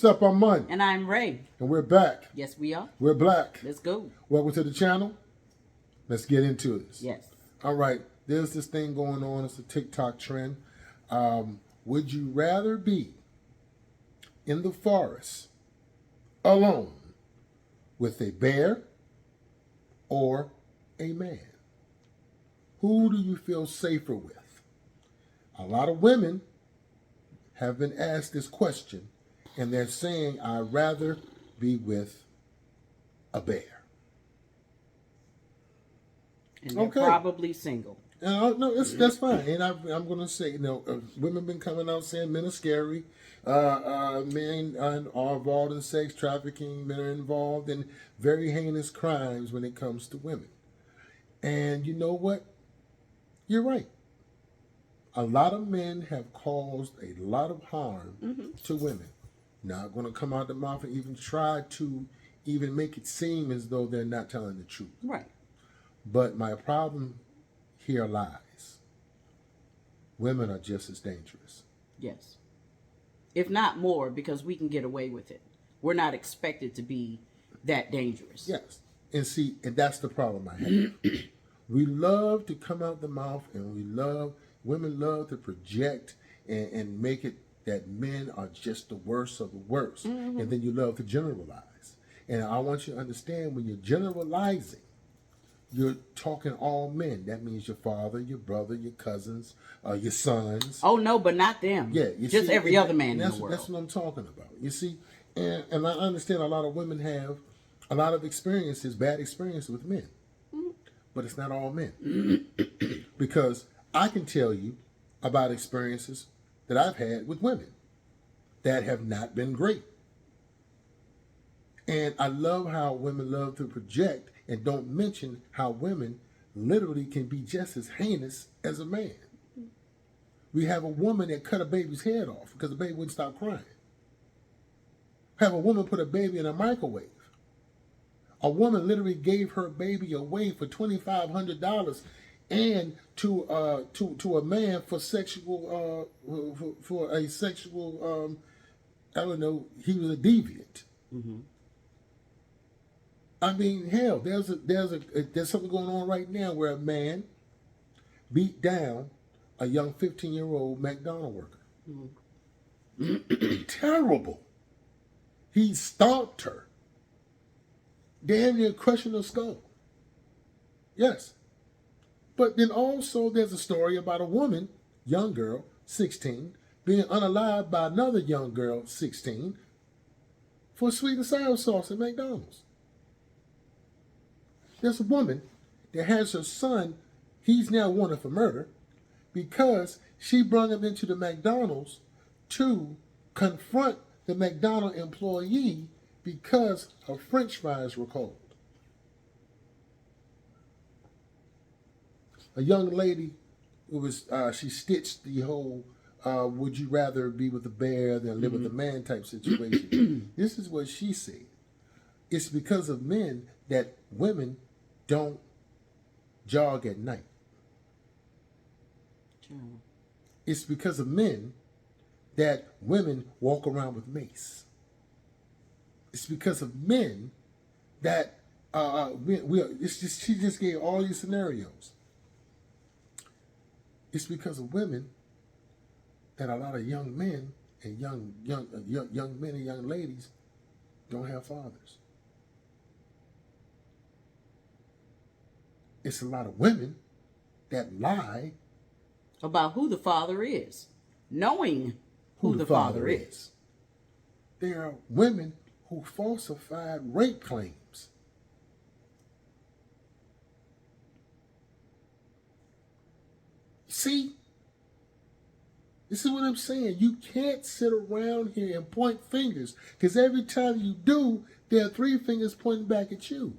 Step on Money. And I'm Ray. And we're back. Yes, we are. We're black. Let's go. Welcome to the channel. Let's get into this. Yes. All right. There's this thing going on. It's a TikTok trend. Would you rather be in the forest alone with a bear or a man? Who do you feel safer with? A lot of women have been asked this question, and they're saying, I'd rather be with a bear. And they're probably single. No, that's fine. And I'm going to say, women have been coming out saying men are scary. Men are involved in sex trafficking. Men are involved in very heinous crimes when it comes to women. And you know what? You're right. A lot of men have caused a lot of harm to women. Not going to come out the mouth and even try to even make it seem as though they're not telling the truth. Right. But my problem here lies. Women are just as dangerous. Yes. If not more, because we can get away with it. We're not expected to be that dangerous. Yes. And that's the problem I have. We love to come out the mouth, and women love to project and make it that men are just the worst of the worst. And then you love to generalize. And I want you to understand, when you're generalizing, you're talking all men. That means your father, your brother, your cousins, your sons. Oh, no, but not them. Yeah. Just every other man in the world. That's what I'm talking about. You see, and I understand a lot of women have a lot of experiences, bad experiences with men. But it's not all men. Because I can tell you about experiences that I've had with women that have not been great. And I love how women love to project and don't mention how women literally can be just as heinous as a man. We have a woman that cut a baby's head off because the baby wouldn't stop crying. Have a woman put a baby in a microwave. A woman literally gave her baby away for $2,500 and to a man for sexual I don't know, he was a deviant. I mean, hell, there's something going on right now where a man beat down a young 15-year-old McDonald's worker. Terrible. He stomped her. Damn near crushing her skull. Yes. But then also there's a story about a woman, young girl, 16, being unalived by another young girl, 16, for sweet and sour sauce at McDonald's. There's a woman that has her son, he's now wanted for murder, because she brought him into the McDonald's to confront the McDonald's employee because her French fries were cold. A young lady who was, she stitched the whole, would you rather be with a bear than live with a man type situation. This is what she said. It's because of men that women don't jog at night. It's because of men that women walk around with mace. It's because of men that she just gave all these scenarios. It's because of women that a lot of young men and young men and young ladies don't have fathers. It's a lot of women that lie about who the father is, knowing who the father is. There are women who falsified rape claims. See, this is what I'm saying. You can't sit around here and point fingers, because every time you do, there are 3 fingers pointing back at you.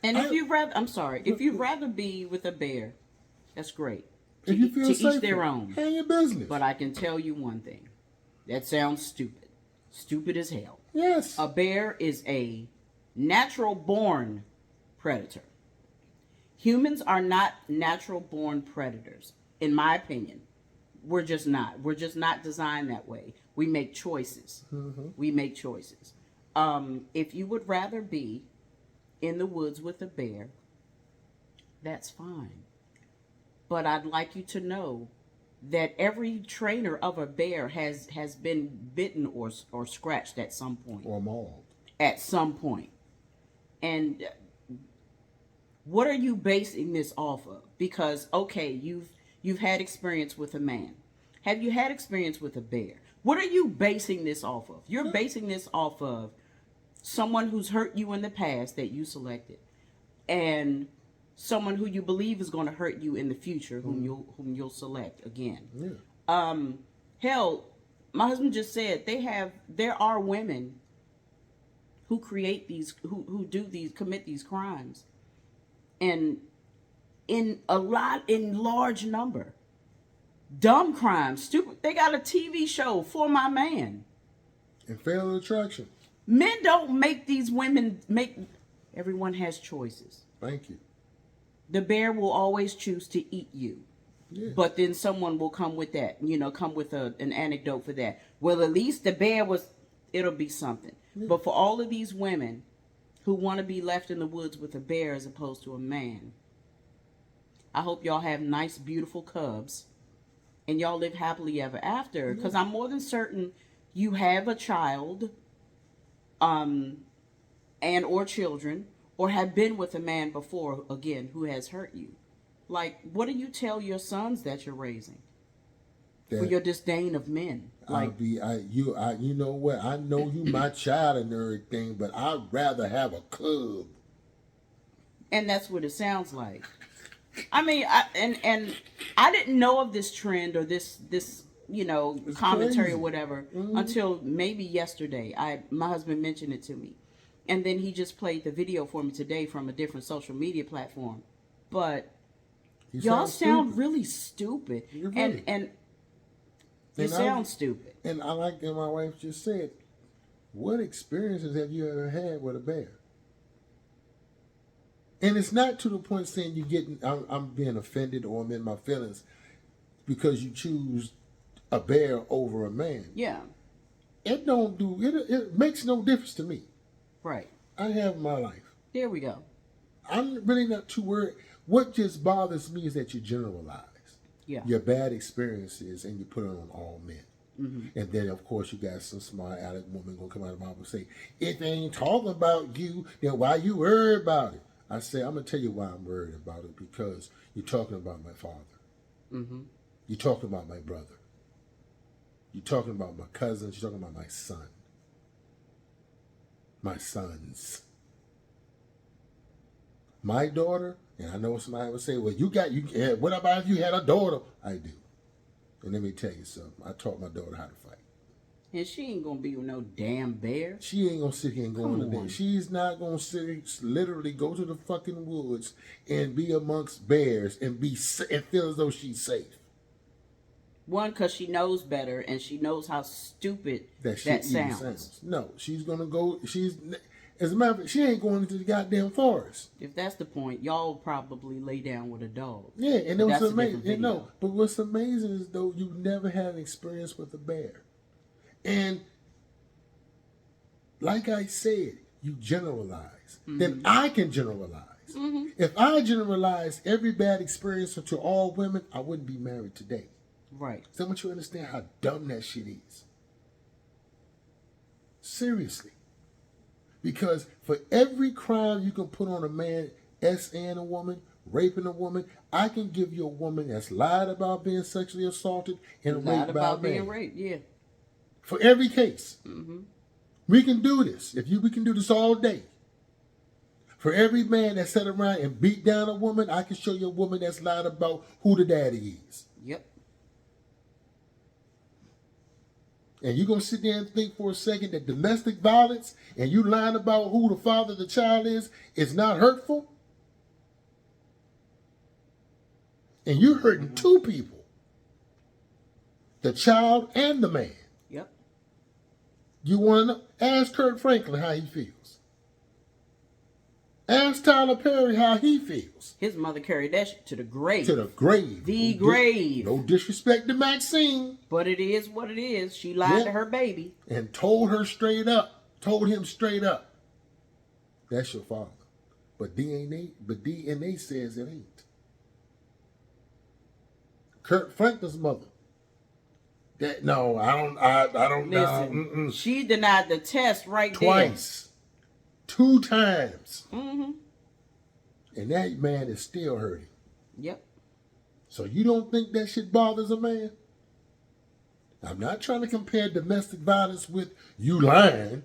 And if you'd rather be with a bear, that's great. If you feel safe, each their own. Handle your business. But I can tell you one thing. That sounds stupid. Stupid as hell. Yes. A bear is a natural-born predator. Humans are not natural-born predators, in my opinion. We're just not. We're just not designed that way. We make choices. We make choices. If you would rather be in the woods with a bear, that's fine. But I'd like you to know that every trainer of a bear has been bitten or scratched at some point. Or mauled. At some point. And what are you basing this off of? Because okay, you've had experience with a man. Have you had experience with a bear? What are you basing this off of? You're basing this off of someone who's hurt you in the past that you selected, and someone who you believe is going to hurt you in the future, whom you'll select again. Yeah. Hell, my husband just said there are women who create these who commit these crimes, and in large number, dumb crimes, stupid. They got a TV show, For My Man. And fatal attraction. Men don't make these women make. Everyone has choices. Thank you. The bear will always choose to eat you. Yeah. But then someone will come with that, come with an anecdote for that. Well, at least the bear it'll be something. Yeah. But for all of these women who want to be left in the woods with a bear as opposed to a man, I hope y'all have nice, beautiful cubs and y'all live happily ever after. Because I'm more than certain you have a child and or children, or have been with a man before, again, who has hurt you. Like, what do you tell your sons that you're raising? For your disdain of men. Like, you know what? I know you my child and everything, but I'd rather have a cub. And that's what it sounds like. I mean, I didn't know of this trend or this it's commentary crazy. Or whatever until maybe yesterday. My husband mentioned it to me. And then he just played the video for me today from a different social media platform. But y'all sound really stupid. Really. And you sound stupid. And I like that my wife just said, what experiences have you ever had with a bear? And it's not to the point saying I'm being offended or I'm in my feelings because you choose a bear over a man. Yeah. It makes no difference to me. Right. I have my life. There we go. I'm really not too worried. What just bothers me is that you generalize your bad experiences and you put it on all men. Mm-hmm. And then, of course, you got some smart aleck woman going to come out of the mouth and say, if they ain't talking about you, then why you worried about it? I say, I'm going to tell you why I'm worried about it, because you're talking about my father. Mm-hmm. You're talking about my brother. You're talking about my cousins. You're talking about my son. My sons. My daughter, and I know somebody would say, well, what about if you had a daughter? I do. And let me tell you something. I taught my daughter how to fight. And she ain't going to be with no damn bear. She ain't going to sit here and go on the day. She's not going to literally go to the fucking woods and be amongst bears and feel as though she's safe. One, because she knows better and she knows how stupid that sounds. No, she's going to go. As a matter of fact, she ain't going into the goddamn forest. If that's the point, y'all probably lay down with a dog. Yeah, and it was amazing. But what's amazing is, though, you never had an experience with a bear. And like I said, you generalize. Mm-hmm. Then I can generalize. Mm-hmm. If I generalize every bad experience to all women, I wouldn't be married today. Right. So I want you to understand how dumb that shit is. Seriously. Because for every crime you can put on a man, S.N. a woman, raping a woman, I can give you a woman that's lied about being sexually assaulted and raped by a man. Lied about being raped, yeah. For every case. Mm-hmm. We can do this. We can do this all day. For every man that sat around and beat down a woman, I can show you a woman that's lied about who the daddy is. Yep. And you're going to sit there and think for a second that domestic violence and you lying about who the father of the child is not hurtful? And you're hurting two people. The child and the man. Yep. You want to know? Ask Kurt Franklin how he feels. Ask Tyler Perry how he feels. His mother carried that shit to the grave. To the grave. The grave. No disrespect to Maxine. But it is what it is. She lied to her baby. And told him straight up, that's your father. But DNA says it ain't. Kurt Franklin's mother. I don't know. She denied the test Twice. 2 times. Mm-hmm. And that man is still hurting. Yep. So you don't think that shit bothers a man? I'm not trying to compare domestic violence with you lying.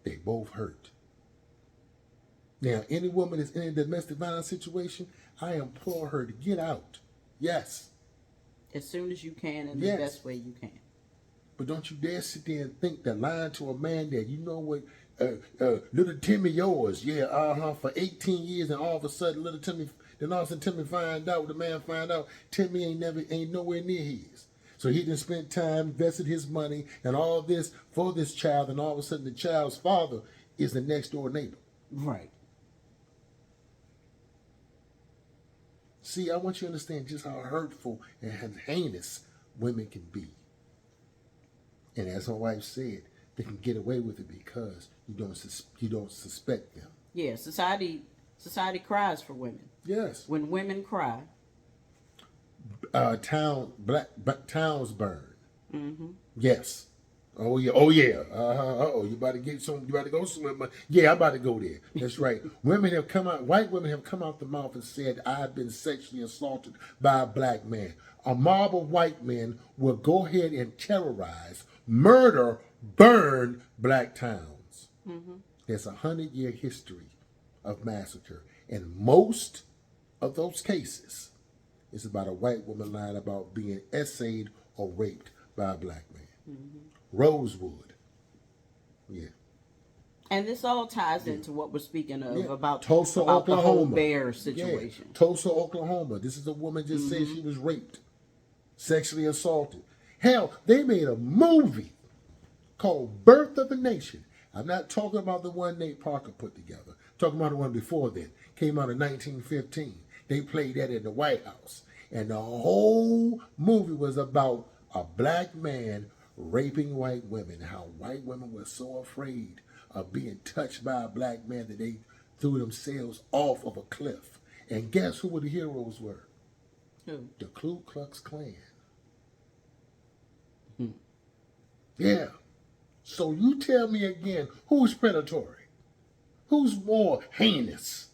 They both hurt. Now, any woman that's in a domestic violence situation, I implore her to get out. Yes. As soon as you can, in the best way you can. But don't you dare sit there and think that lying to a man that you know what, little Timmy yours, for 18 years, and all of a sudden Timmy find out, the man find out, Timmy ain't nowhere near his. So he done spent time, invested his money, and all this for this child, and all of a sudden the child's father is the next door neighbor. Right. See, I want you to understand just how hurtful and heinous women can be. And as my wife said, they can get away with it because you don't suspect them. Yeah, society cries for women. Yes. When women cry, towns burn. Mm-hmm. Yes. Oh yeah. You about to go somewhere. Yeah, I'm about to go there. That's right. White women have come out the mouth and said, I've been sexually assaulted by a black man. A mob of white men will go ahead and terrorize, murder, burn black towns. Mm-hmm. There's a 100-year history of massacre. And most of those cases is about a white woman lying about being essayed or raped by a black man. Mm-hmm. Rosewood. Yeah. And this all ties into what we're speaking of about Tulsa, about Oklahoma. The whole bear situation. Yeah. Tulsa, Oklahoma. This is a woman just said she was raped, sexually assaulted. Hell, they made a movie called Birth of a Nation. I'm not talking about the one Nate Parker put together. I'm talking about the one before then. Came out in 1915. They played that in the White House. And the whole movie was about a black man raping white women, how white women were so afraid of being touched by a black man that they threw themselves off of a cliff. And guess who the heroes were? Who? The Ku Klux Klan. Yeah. So you tell me again, who's predatory? Who's more heinous?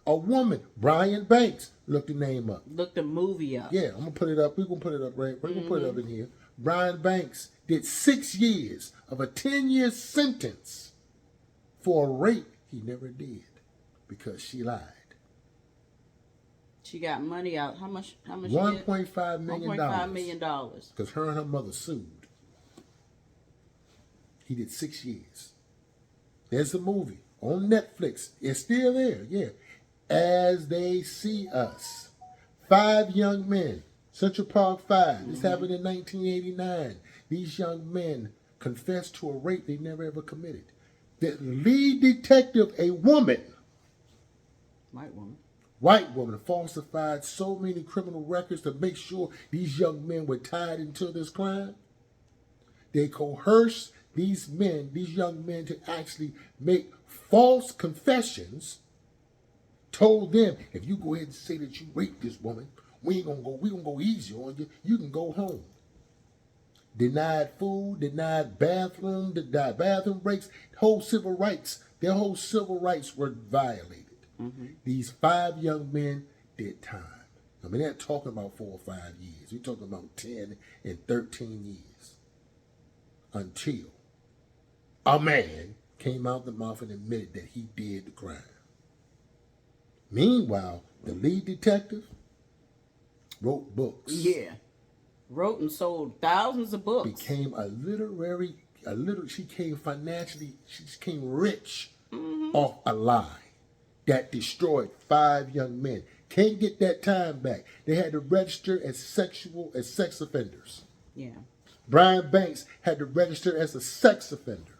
A woman, Brian Banks. Look the name up. Look the movie up. Yeah, I'm going to put it up. We're going to put it up, right? We're going to put it up in here. Brian Banks did 6 years of a 10-year sentence for a rape he never did because she lied. She got money out. How much? $1.5 million. $1.5 million. Because her and her mother sued. He did 6 years. There's the movie on Netflix. It's still there, yeah. As They See Us. 5 young men. Central Park 5. This happened in 1989. These young men confessed to a rape they never ever committed. The lead detective, a woman. White woman falsified so many criminal records to make sure these young men were tied into this crime. They coerced these young men to actually make false confessions, told them, if you go ahead and say that you raped this woman, we're gonna go easy on you. You can go home. Denied food, denied bathroom, denied bathroom breaks, their whole civil rights were violated. Mm-hmm. These 5 young men did time. I mean, they're talking about 4 or 5 years. We're talking about 10 and 13 years. Until a man came out the mouth and admitted that he did the crime. Meanwhile, the lead detective wrote books. Yeah. Wrote and sold thousands of books. Became she became rich off a lie that destroyed 5 young men. Can't get that time back. They had to register as sex offenders. Yeah. Brian Banks had to register as a sex offender.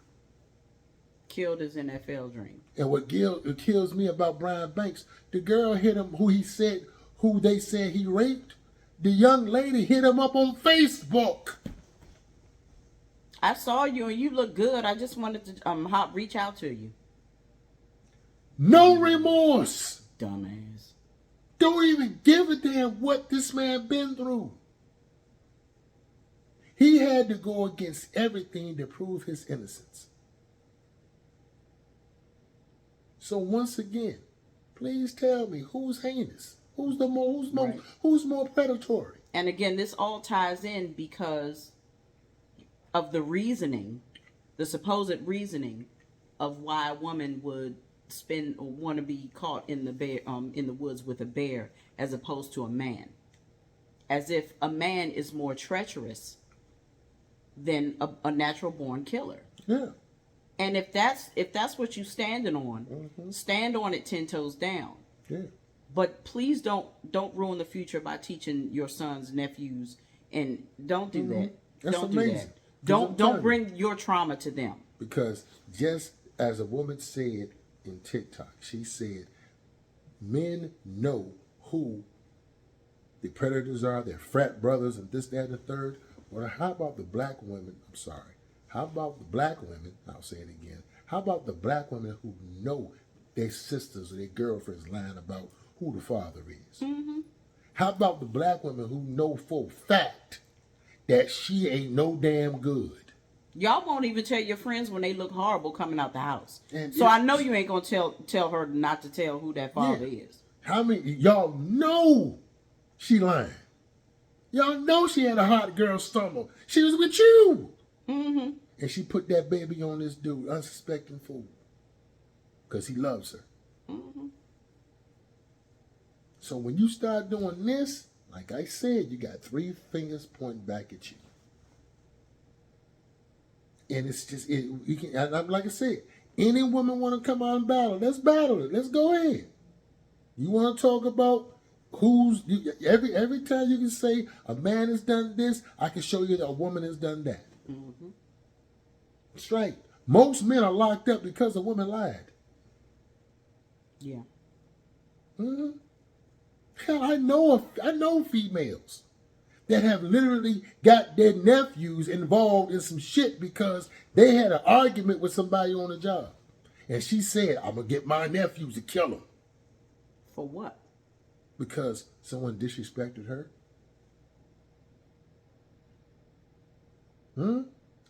killed his NFL dream. And what kills me about Brian Banks, the girl hit him who they said he raped. The young lady hit him up on Facebook. I saw you and you look good. I just wanted to reach out to you. No remorse. Dumbass. Don't even give a damn what this man been through. He had to go against everything to prove his innocence. So once again, please tell me who's heinous, who's more predatory. And again, this all ties in because of the reasoning, the supposed reasoning of why a woman would want to be caught in the woods with a bear as opposed to a man, as if a man is more treacherous than a natural born killer. Yeah. And if that's what you standing on, stand on it 10 toes down. Yeah. But please don't ruin the future by teaching your sons, nephews, and don't do that. That's don't amazing. do that. Don't bring your trauma to them. Because just as a woman said in TikTok, she said, men know who the predators are, their frat brothers, and this, that, and the third. Well, how about the black women? I'm sorry. How about the black women? I'll say it again. How about the black women who know their sisters or their girlfriends lying about who the father is? Mm-hmm. How about the black women who know for a fact that she ain't no damn good? Y'all won't even tell your friends when they look horrible coming out the house. And so I know you ain't gonna tell her not to tell who that father is. How many y'all know she lying? Y'all know she had a hot girl stomach. She was with you. Mm-hmm. And she put that baby on this dude, unsuspecting fool. Because he loves her. Mm-hmm. So when you start doing this, like I said, you got 3 fingers pointing back at you. And it's just, like I said, any woman want to come out and battle, let's battle it. Let's go ahead. You want to talk about every time you can say a man has done this, I can show you that a woman has done that. Mm-hmm. Straight. Most men are locked up because a woman lied. Yeah. Mm-hmm. Hell, I know females that have literally got their nephews involved in some shit because they had an argument with somebody on the job. And she said, I'm going to get my nephews to kill them. For what? Because someone disrespected her.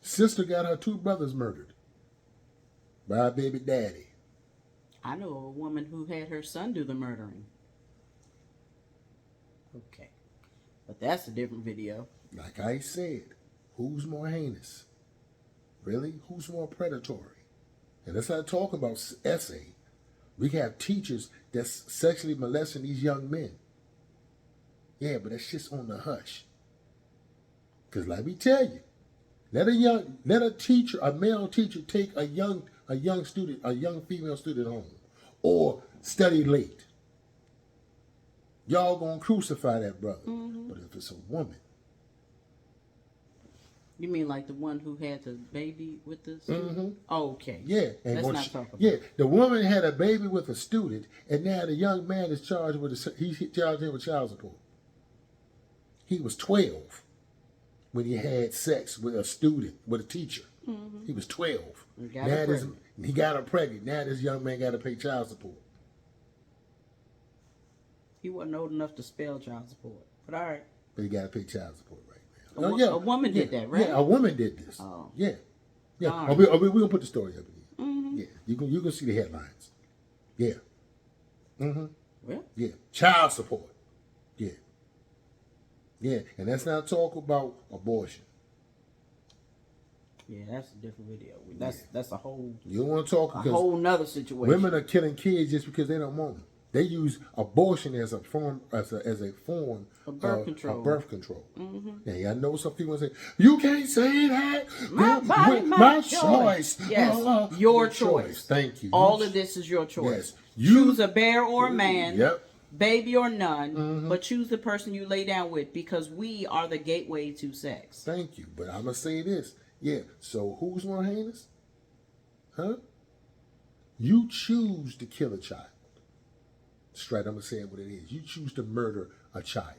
Sister got her 2 brothers murdered by her baby daddy. I know a woman who had her son do the murdering. Okay. But that's a different video. Like I said, who's more heinous? Really? Who's more predatory? And let's not talk about essay. We have teachers that's sexually molesting these young men. Yeah, but that's just on the hush. Because let me tell you, let a teacher, a male teacher, take a young female student home or study late. Y'all gonna crucify that brother. Mm-hmm. But if it's a woman. You mean like the one who had the baby with the student? Mm-hmm. Oh, okay. Yeah. And let's not talk about it. Yeah, the woman had a baby with a student, and now the young man is charged he charged him with child support. He was 12 when he had sex with a student, with a teacher. Mm-hmm. He was 12. He got her pregnant. Now this young man got to pay child support. He wasn't old enough to spell child support. But all right. But he got to pay child support right now. A woman did that, right? Yeah, a woman did this. Oh. Yeah. Yeah. Right. We're going to put the story up again. Mm-hmm. Yeah. You can see the headlines. Yeah. Mm-hmm. Well. Yeah. Child support. Yeah. Yeah. And let's not talk about abortion. Yeah, that's a different video. That's a whole. You don't want to talk a whole nother situation. Women are killing kids just because they don't want them. They use abortion as a form of birth control. Mm-hmm. Yeah, I know some people say you can't say that. My body, my choice. Yes, your choice. Thank you. All of this is your choice. Yes, choose a bear or a man. Yep. Baby or none, mm-hmm. but choose the person you lay down with because we are the gateway to sex. Thank you, but I'm gonna say this. Yeah. So who's more heinous? Huh? You choose to kill a child. Straight, I'm going to say it what it is. You choose to murder a child.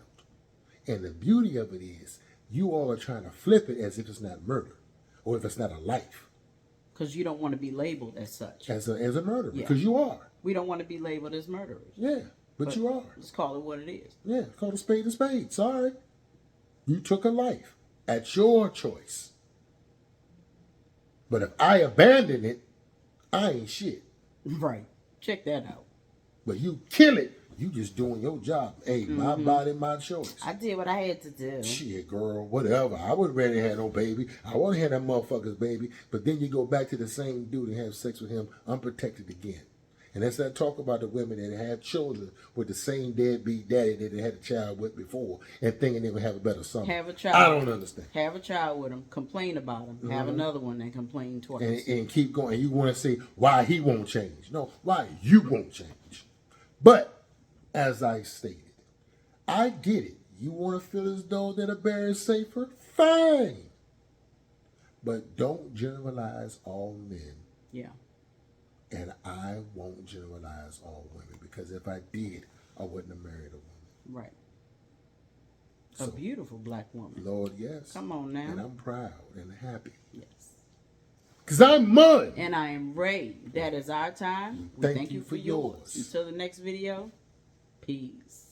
And the beauty of it is, you all are trying to flip it as if it's not murder, or if it's not a life. Because you don't want to be labeled as such. As a murderer, Yeah. because you are. We don't want to be labeled as murderers. Yeah, but you are. Let's call it what it is. Yeah, call a spade a spade. Sorry. You took a life at your choice. But if I abandon it, I ain't shit. Right. Check that out. But you kill it, you just doing your job. Hey, my body, my choice. I did what I had to do. Shit, girl, whatever. I wasn't ready to have no baby. I wasn't have that motherfucker's baby. But then you go back to the same dude and have sex with him unprotected again. And that's that talk about the women that have children with the same deadbeat daddy that they had a child with before and thinking they would have a better son. Have a child. I don't understand. Have a child with him. Complain about him. Have another one and complain twice. And keep going. And you want to say why he won't change. No, why you won't change. But, as I stated, I get it. You want to feel as though that a bear is safer? Fine. But don't generalize all men. Yeah. And I won't generalize all women, because if I did, I wouldn't have married a woman. Right. A beautiful black woman. Lord, yes. Come on now. And I'm proud and happy. Yes. Because I'm mud. And I am Ray. That is our time. We Thank thank you you for for yours. yours. Until the next video, peace.